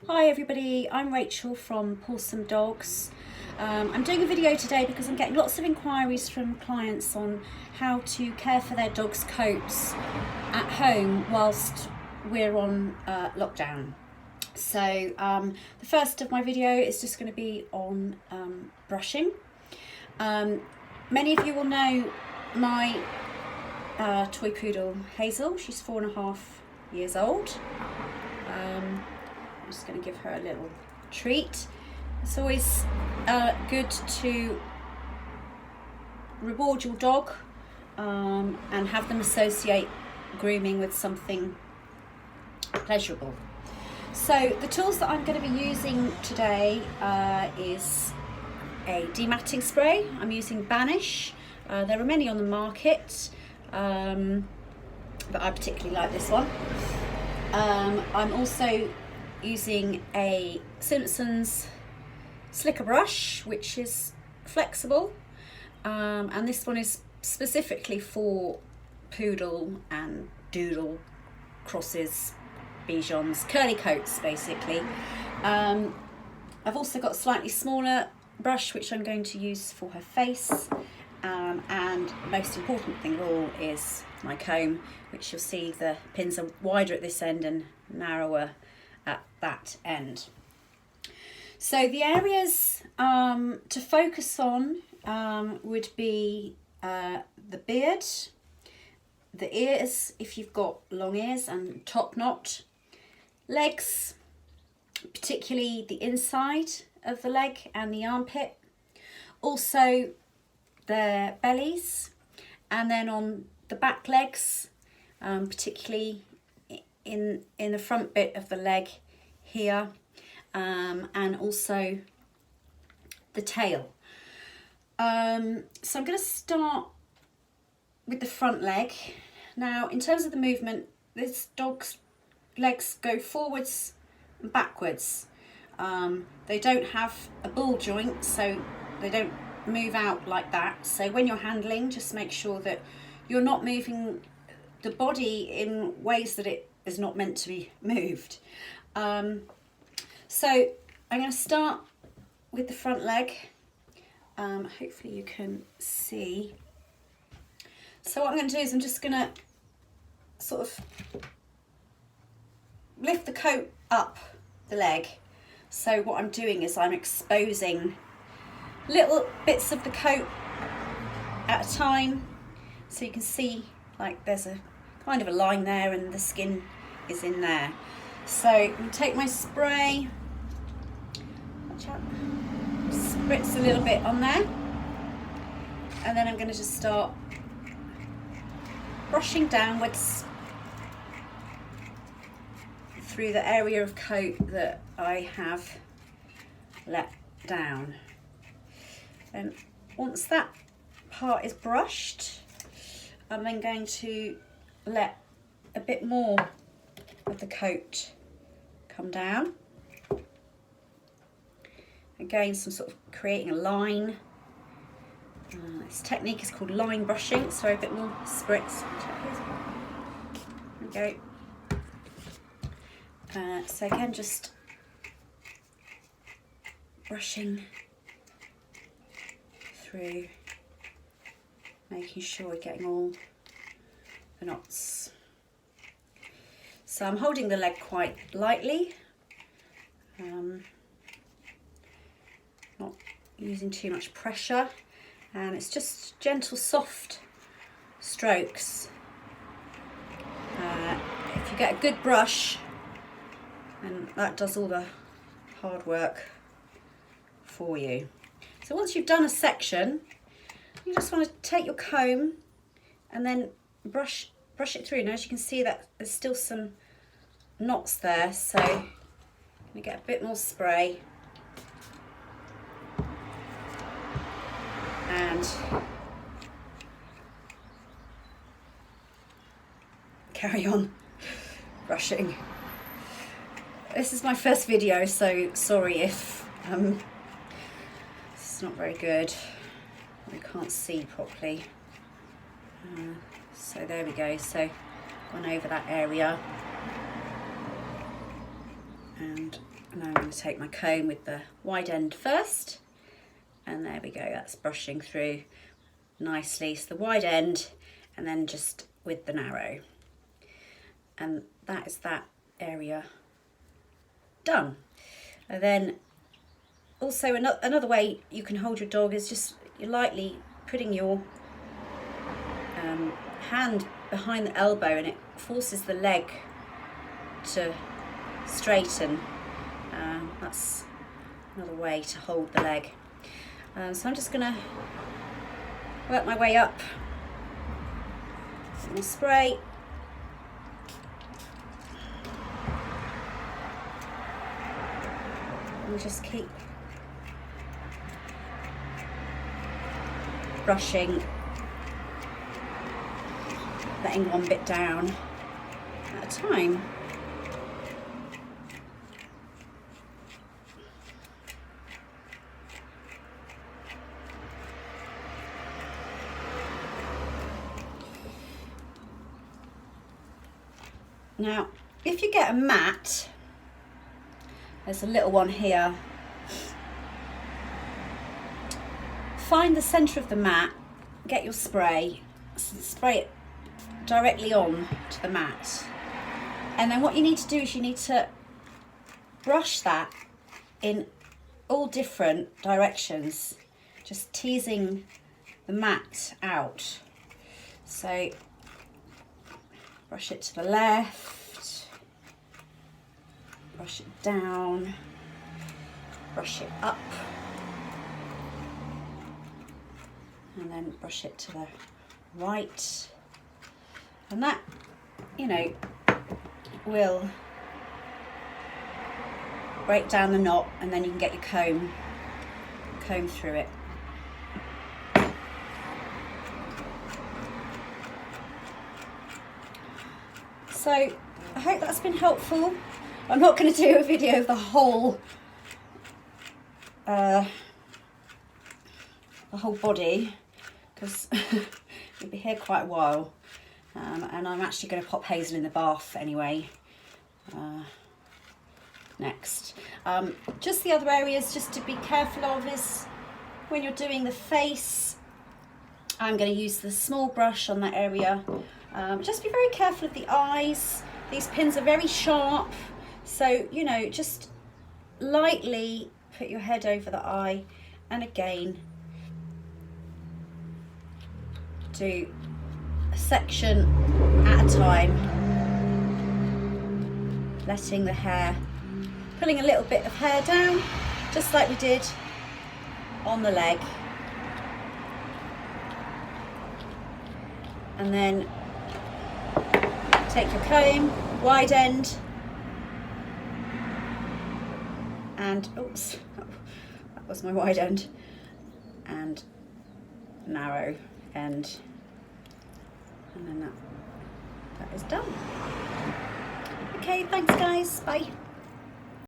Hi everybody, I'm Rachel from Pawsome Dogs. I'm doing a video today because I'm getting lots of inquiries from clients on how to care for their dog's coats at home whilst we're on lockdown. So the first of my video is just going to be on brushing. Many of you will know my toy poodle Hazel. She's 4.5 years old. I'm just going to give her a little treat. It's always good to reward your dog and have them associate grooming with something pleasurable. So the tools that I'm going to be using today is a dematting spray. I'm using Banish. There are many on the market, but I particularly like this one. I'm also using a Simpson's slicker brush, which is flexible, and this one is specifically for poodle and doodle crosses, Bijons, curly coats basically. I've also got a slightly smaller brush which I'm going to use for her face, and the most important thing of all is my comb, which you'll see the pins are wider at this end and narrower at that end. So the areas to focus on would be the beard, the ears if you've got long ears and top knot, legs, particularly the inside of the leg and the armpit, also their bellies, and then on the back legs, particularly in the front bit of the leg here, and also the tail. So I'm going to start with the front leg. Now, in terms of the movement, this dog's legs go forwards and backwards. They don't have a ball joint, so they don't move out like that. So when you're handling, just make sure that you're not moving the body in ways that it is not meant to be moved. So I'm going to start with the front leg. Hopefully you can see. So what I'm going to do is I'm just going to sort of lift the coat up the leg. So what I'm doing is I'm exposing little bits of the coat at a time, so you can see like there's a kind of a line there and the skin is in there. So I'm going to take my spray, watch out, spritz a little bit on there, and then I'm going to just start brushing downwards through the area of coat that I have let down. And once that part is brushed, I'm then going to let a bit more of the coat come down. Again, some sort of creating a line. This technique is called line brushing, so a bit more spritz. There we go. So again, just brushing through, making sure we're getting all the knots. So I'm holding the leg quite lightly, not using too much pressure, and it's just gentle, soft strokes. If you get a good brush, and that does all the hard work for you. So once you've done a section, you just want to take your comb and then brush it through. Now, as you can see, that there's still some knots there, so I'm going to get a bit more spray and carry on brushing. This is my first video, so sorry if it's not very good. I can't see properly. So there we go. So gone over that area and And I'm going to take my comb with the wide end first, and there we go, that's brushing through nicely. So the wide end, and then just with the narrow. And that is that area done. And then also another way you can hold your dog is just you're lightly putting your hand behind the elbow, and it forces the leg to straighten. That's another way to hold the leg. So I'm just going to work my way up with my spray. And just keep brushing, letting one bit down at a time. Now, if you get a mat, there's a little one here, find the centre of the mat, get your spray, spray it directly on to the mat. And then what you need to do is you need to brush that in all different directions, just teasing the mat out. So brush it to the left, brush it down, brush it up, and then brush it to the right. And that, you know, will break down the knot, and then you can get your comb through it. So I hope that's been helpful. I'm not going to do a video of the whole body, because you'll be here quite a while, and I'm actually going to pop Hazel in the bath anyway next. Just the other areas just to be careful of is when you're doing the face, I'm going to use the small brush on that area. Just be very careful of the eyes. These pins are very sharp, so you know, just lightly put your head over the eye, and again do a section at a time, letting the hair, pulling a little bit of hair down just like we did on the leg, and then take your comb, wide end, and oops, that was my wide end, and narrow end, and then that is done. Okay, thanks guys, bye.